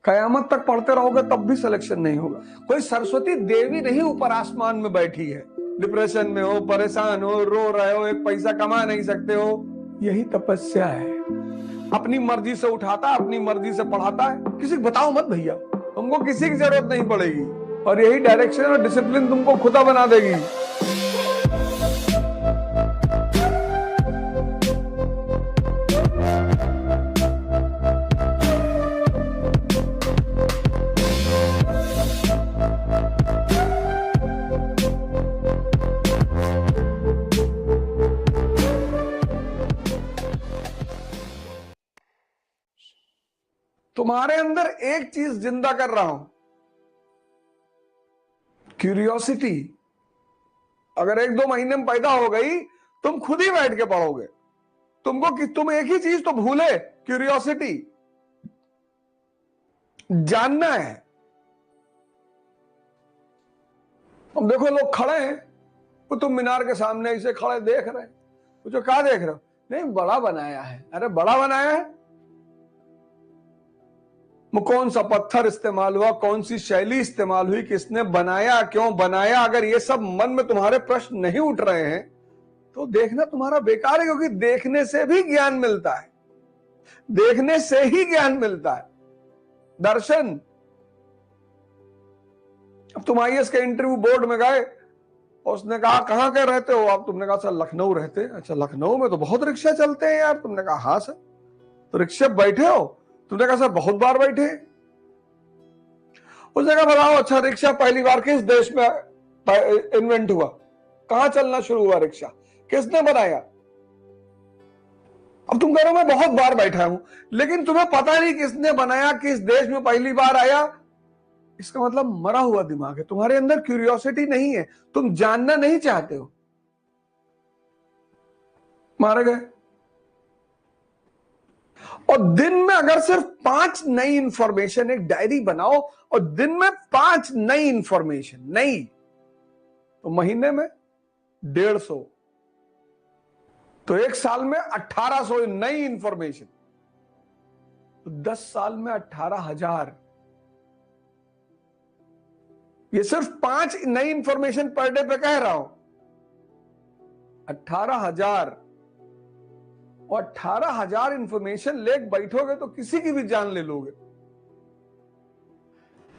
कयामत तक पढ़ते रहोगे तब भी सिलेक्शन नहीं होगा। कोई सरस्वती देवी नहीं ऊपर आसमान में बैठी है, डिप्रेशन में हो, परेशान हो, रो रहे हो, एक पैसा कमा नहीं सकते हो। यही तपस्या है। अपनी मर्जी से उठाता, अपनी मर्जी से पढ़ाता है। किसी को बताओ मत भैया, तुमको किसी की जरूरत नहीं पड़ेगी, और यही डायरेक्शन और डिसिप्लिन तुमको खुदा बना देगी। तुम्हारे अंदर एक चीज जिंदा कर रहा हूं, क्यूरियोसिटी। अगर 1-2 महीने में पैदा हो गई, तुम खुद ही बैठ के पढ़ोगे। तुम एक ही चीज तो भूले, क्यूरियोसिटी, जानना है। अब देखो लोग खड़े हैं, वो तुम मीनार के सामने ऐसे खड़े देख रहे हैं, पूछो क्या देख रहे हो? नहीं, बड़ा बनाया है। अरे बड़ा बनाया है, कौन सा पत्थर इस्तेमाल हुआ, कौन सी शैली इस्तेमाल हुई, किसने बनाया, क्यों बनाया? अगर ये सब मन में तुम्हारे प्रश्न नहीं उठ रहे हैं तो देखना तुम्हारा बेकार है, क्योंकि देखने से भी ज्ञान मिलता है। देखने से ही ज्ञान मिलता है, दर्शन। अब तुम आईएएस के इंटरव्यू बोर्ड में गए, उसने कहा कहां के रहते हो आप? तुमने कहा सर लखनऊ रहते हैं। अच्छा, लखनऊ में तो बहुत रिक्शा चलते हैं यार। तुमने कहा हाँ सर। तो रिक्शे बैठे हो? तुमने कहा सर बहुत बार बैठे। उसने कहा बताओ, अच्छा रिक्शा पहली बार किस देश में इन्वेंट हुआ, कहां चलना शुरू हुआ रिक्शा, किसने बनाया? अब तुम कह रहे हो मैं बहुत बार बैठा हूं, लेकिन तुम्हें पता नहीं किसने बनाया, किस देश में पहली बार आया। इसका मतलब मरा हुआ दिमाग है, तुम्हारे अंदर क्यूरियोसिटी नहीं है, तुम जानना नहीं चाहते हो। मारे गए। और दिन में अगर सिर्फ 5 नई इंफॉर्मेशन, एक डायरी बनाओ और दिन में 5 नई इंफॉर्मेशन, नई, तो महीने में 150, तो एक साल में 1800 नई इंफॉर्मेशन, तो 10 साल में 18,000। ये सिर्फ 5 नई इंफॉर्मेशन पर डे पे कह रहा हूं, 18,000। और 18,000 इंफॉर्मेशन ले बैठोगे तो किसी की भी जान ले लोगे।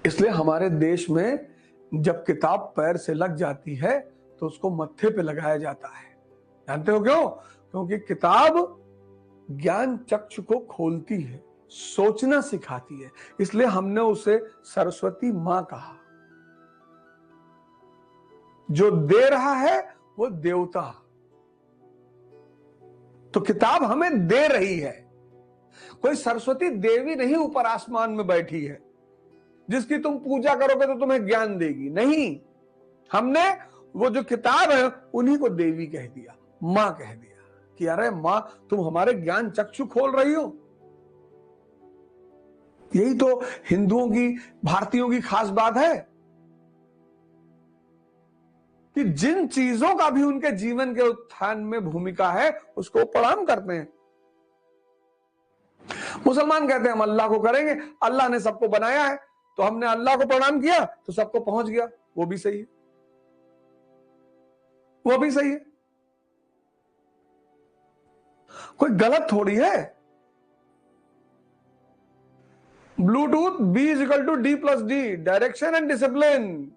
इसलिए हमारे देश में जब किताब पैर से लग जाती है तो उसको मत्थे पे लगाया जाता है। जानते हो क्यों? क्योंकि किताब ज्ञान चक्षु को खोलती है, सोचना सिखाती है। इसलिए हमने उसे सरस्वती मां कहा। जो दे रहा है वो देवता। तो किताब हमें दे रही है। कोई सरस्वती देवी नहीं ऊपर आसमान में बैठी है जिसकी तुम पूजा करोगे तो तुम्हें ज्ञान देगी। नहीं, हमने वो जो किताब है उन्हीं को देवी कह दिया, मां कह दिया कि अरे मां तुम हमारे ज्ञान चक्षु खोल रही हो। यही तो हिंदुओं की, भारतीयों की खास बात है कि जिन चीजों का भी उनके जीवन के उत्थान में भूमिका है उसको प्रणाम करते हैं। मुसलमान कहते हैं हम अल्लाह को करेंगे, अल्लाह ने सबको बनाया है तो हमने अल्लाह को प्रणाम किया तो सबको पहुंच गया। वो भी सही है, वो भी सही है, कोई गलत थोड़ी है। Bluetooth B=D+D, direction and discipline.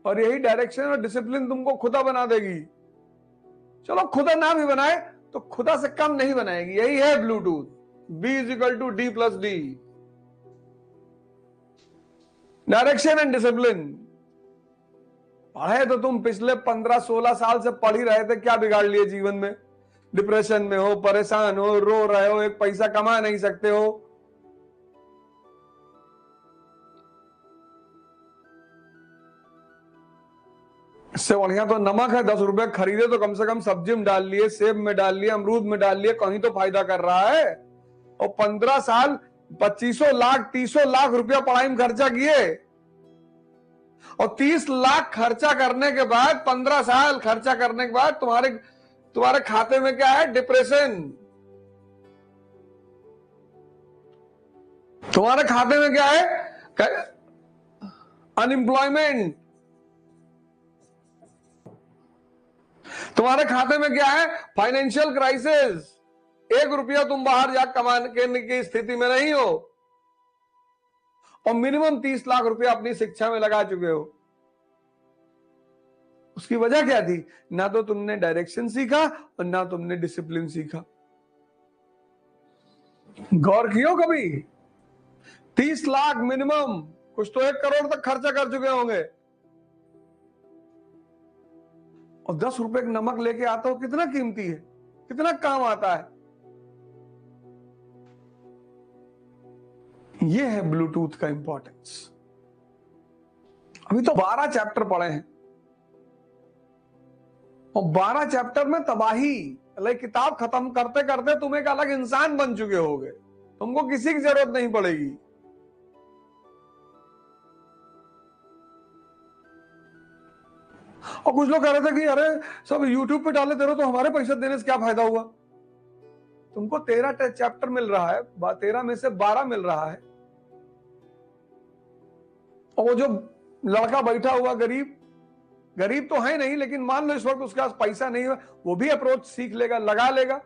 और यही डायरेक्शन और डिसिप्लिन तुमको खुदा बना देगी। चलो खुदा ना भी बनाए तो खुदा से कम नहीं बनाएगी। यही है Bluetooth, B=D+D, direction and discipline. पढ़े तो तुम पिछले 15-16 साल से पढ़ ही रहे थे, क्या बिगाड़ लिए जीवन में? डिप्रेशन में हो, परेशान हो, रो रहे हो, एक पैसा कमा नहीं सकते हो। इससे बढ़िया तो नमक है, 10 रुपए खरीदे तो कम से कम सब्जी में डाल लिए, सेब में डाल लिए, अमरूद में डाल लिए, कहीं तो फायदा कर रहा है। और 15 साल 2500 लाख 300 लाख रुपया पढ़ाई में खर्चा किए, और 30 लाख खर्चा करने के बाद, 15 साल खर्चा करने के बाद तुम्हारे खाते में क्या है? डिप्रेशन। तुम्हारे खाते में क्या है? अनएम्प्लॉयमेंट। तुम्हारे खाते में क्या है? Financial crisis. 1 रुपया तुम बाहर जा कमाने की स्थिति में नहीं हो और मिनिमम 30 लाख रुपया अपनी शिक्षा में लगा चुके हो। उसकी वजह क्या थी? ना तो तुमने डायरेक्शन सीखा और ना तुमने डिसिप्लिन सीखा। गौर कियो कभी? 30 लाख मिनिमम, कुछ तो 1 करोड़ तक खर्चा कर चुके होंगे और 10 रुपए का नमक लेके आता हो, कितना कीमती है, कितना काम आता है। यह है ब्लूटूथ का इंपॉर्टेंस। अभी तो 12 चैप्टर पढ़े हैं और 12 चैप्टर में तबाही। किताब खत्म करते करते तुम एक अलग इंसान बन चुके होगे, तुमको किसी की जरूरत नहीं पड़ेगी। और कुछ लोग कह रहे थे कि अरे सब YouTube पे डाले दे रहे तो हमारे पैसे देने से क्या फायदा हुआ? तुमको 13 चैप्टर मिल रहा है, 13 में से 12 मिल रहा है। और वो जो लड़का बैठा हुआ गरीब तो है नहीं, लेकिन मान लो इस वक्त उसके पास पैसा नहीं है, वो भी अप्रोच सीख लेगा, लगा लेगा,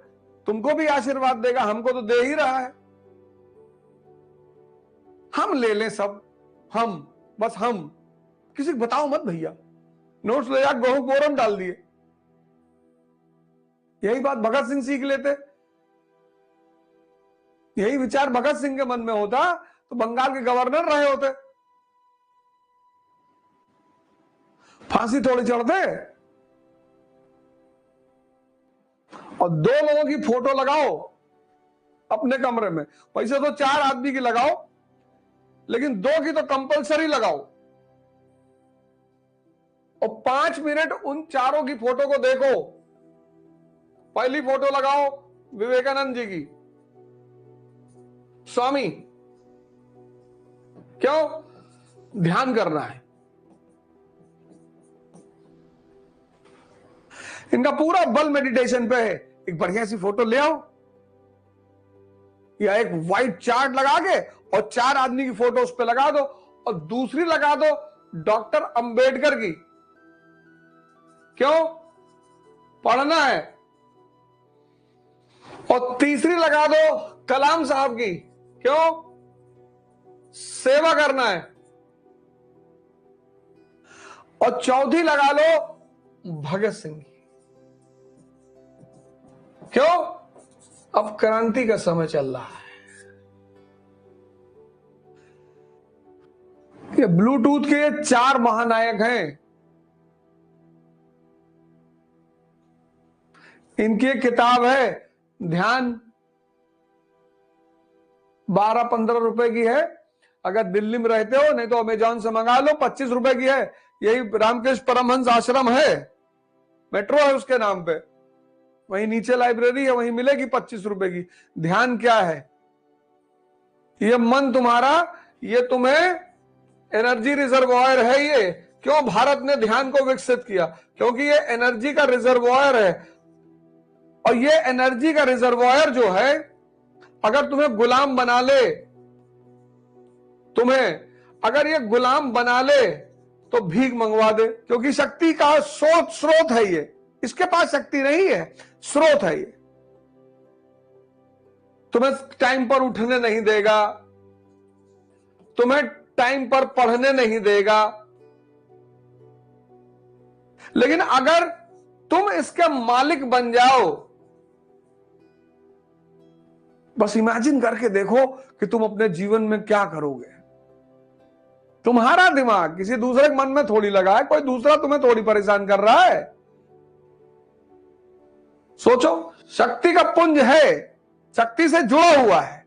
तुमको भी आशीर्वाद देगा। हमको तो दे ही रहा है, हम ले लें सब, बस हम किसी को बताओ मत भैया। नोट्स ले जाकर गेहूं बोरम डाल दिए। यही बात भगत सिंह सीख लेते, यही विचार भगत सिंह के मन में होता तो बंगाल के गवर्नर रहे होते। फांसी थोड़ी चढ़ते। और 2 लोगों की फोटो लगाओ अपने कमरे में, वैसे तो 4 आदमी की लगाओ, लेकिन 2 की तो कंपलसरी लगाओ और 5 मिनट उन चारों की फोटो को देखो। पहली फोटो लगाओ विवेकानंद जी की, स्वामी। क्यों? ध्यान करना है। इनका पूरा बल मेडिटेशन पे है। एक बढ़िया सी फोटो ले आओ या एक व्हाइट चार्ट लगा के और 4 आदमी की फोटो उस पे लगा दो और दूसरी लगा दो डॉक्टर अंबेडकर की। क्यों? पढ़ना है। और तीसरी लगा दो कलाम साहब की। क्यों? सेवा करना है। और चौथी लगा लो भगत सिंह की। क्यों? अब क्रांति का समय चल रहा है। ये ब्लूटूथ के 4 महानायक हैं। इनकी एक किताब है ध्यान, 12-15 रुपए की है। अगर दिल्ली में रहते हो, नहीं तो अमेजॉन से मंगा लो, 25 रुपए की है। यही रामकृष्ण परमहंस आश्रम है, मेट्रो है उसके नाम पे, वहीं नीचे लाइब्रेरी है, वहीं मिलेगी 25 रुपए की। ध्यान क्या है? ये मन तुम्हारा, ये तुम्हें एनर्जी रिजर्वॉयर है। ये क्यों भारत ने ध्यान को विकसित किया? क्योंकि ये एनर्जी का रिजर्वॉयर है। और ये एनर्जी का रिजर्वॉयर जो है, अगर तुम्हें गुलाम बना ले, अगर ये गुलाम बना ले तो भीख मंगवा दे, क्योंकि शक्ति का स्रोत है ये। इसके पास शक्ति नहीं है, स्रोत है ये। तुम्हें टाइम पर उठने नहीं देगा, तुम्हें टाइम पर पढ़ने नहीं देगा। लेकिन अगर तुम इसके मालिक बन जाओ, बस इमेजिन करके देखो कि तुम अपने जीवन में क्या करोगे। तुम्हारा दिमाग किसी दूसरे के मन में थोड़ी लगा है, कोई दूसरा तुम्हें थोड़ी परेशान कर रहा है। सोचो, शक्ति का पुंज है, शक्ति से जुड़ा हुआ है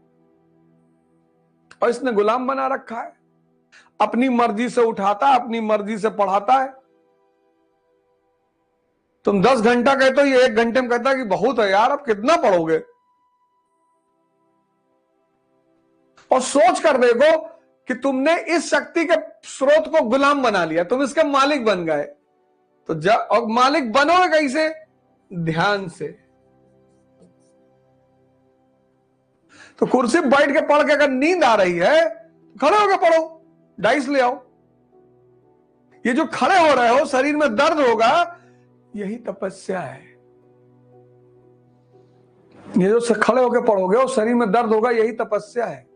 और इसने गुलाम बना रखा है। अपनी मर्जी से उठाता है, अपनी मर्जी से पढ़ाता है। तुम 10 घंटा कहते हो, ये 1 घंटे में कहता है कि बहुत है यार, अब कितना पढ़ोगे। और सोच कर देखो कि तुमने इस शक्ति के स्रोत को गुलाम बना लिया, तुम इसके मालिक बन गए। तो और मालिक बनोगे कैसे? ध्यान से। तो कुर्सी पर बैठ के पढ़ के अगर नींद आ रही है तो खड़े होकर पढ़ो, डाइस ले आओ। ये जो खड़े हो रहे हो, शरीर में दर्द होगा, यही तपस्या है। ये जो खड़े होकर पढ़ोगे और शरीर में दर्द होगा, यही तपस्या है।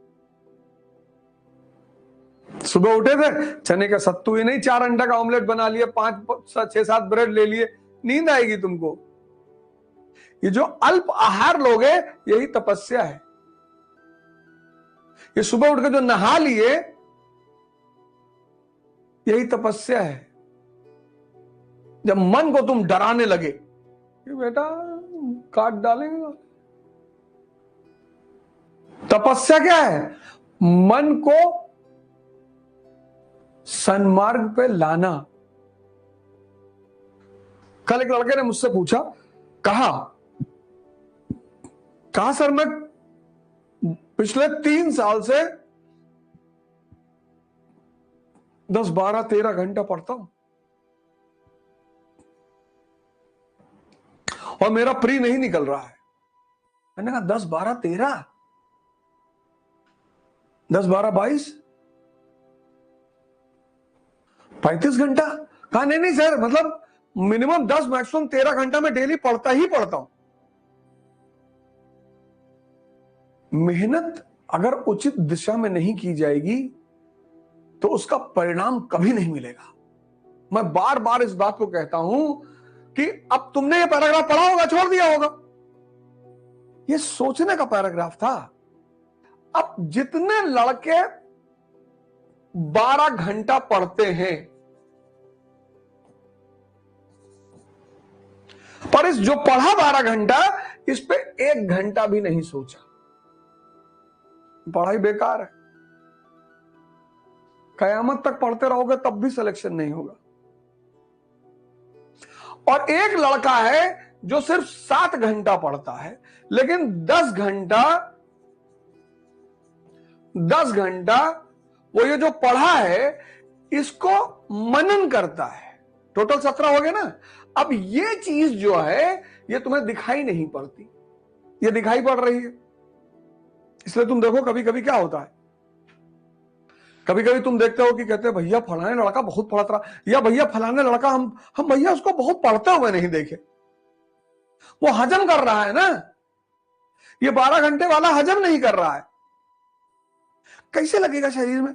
सुबह उठे थे, चने का सत्तू ही नहीं 4 अंडा का ऑमलेट बना लिए, 5-6-7 ब्रेड ले लिए, नींद आएगी तुमको। ये जो अल्प आहार लोगे, यही तपस्या है। ये सुबह उठ के जो नहा लिए, यही तपस्या है। जब मन को तुम डराने लगे कि बेटा काट डालेंगे, तपस्या क्या है? मन को सन्मार्ग पे लाना। कल एक लड़के ने मुझसे पूछा, कहा सर मैं पिछले 3 साल से 10, 12, 13 घंटा पढ़ता हूं और मेरा प्री नहीं निकल रहा है। मैंने कहा 10, 12, 13, 10, 12, 22, 35 घंटा। कहा नहीं सर, मतलब मिनिमम 10, मैक्सिमम 13 घंटा में डेली पढ़ता ही पढ़ता हूं। मेहनत अगर उचित दिशा में नहीं की जाएगी तो उसका परिणाम कभी नहीं मिलेगा। मैं बार बार इस बात को कहता हूं कि अब तुमने ये पैराग्राफ पढ़ा होगा, छोड़ दिया होगा, ये सोचने का पैराग्राफ था। अब जितने लड़के 12 घंटा पढ़ते हैं, पर इस जो पढ़ा 12 घंटा, इस पे 1 घंटा भी नहीं सोचा, पढ़ाई बेकार है। कयामत तक पढ़ते रहोगे तब भी सिलेक्शन नहीं होगा। और एक लड़का है जो सिर्फ 7 घंटा पढ़ता है, लेकिन 10 घंटा वो ये जो पढ़ा है इसको मनन करता है। टोटल 17 हो गए ना। अब ये चीज जो है ये तुम्हें दिखाई नहीं पड़ती, ये दिखाई पड़ रही है। इसलिए तुम देखो कभी कभी क्या होता है, कभी कभी तुम देखते हो कि कहते हैं भैया फलाने लड़का बहुत पढ़ता रहा, या भैया फलाने लड़का हम भैया उसको बहुत पढ़ते हुए नहीं देखे। वो हजम कर रहा है ना, ये 12 घंटे वाला हजम नहीं कर रहा है। कैसे लगेगा शरीर में?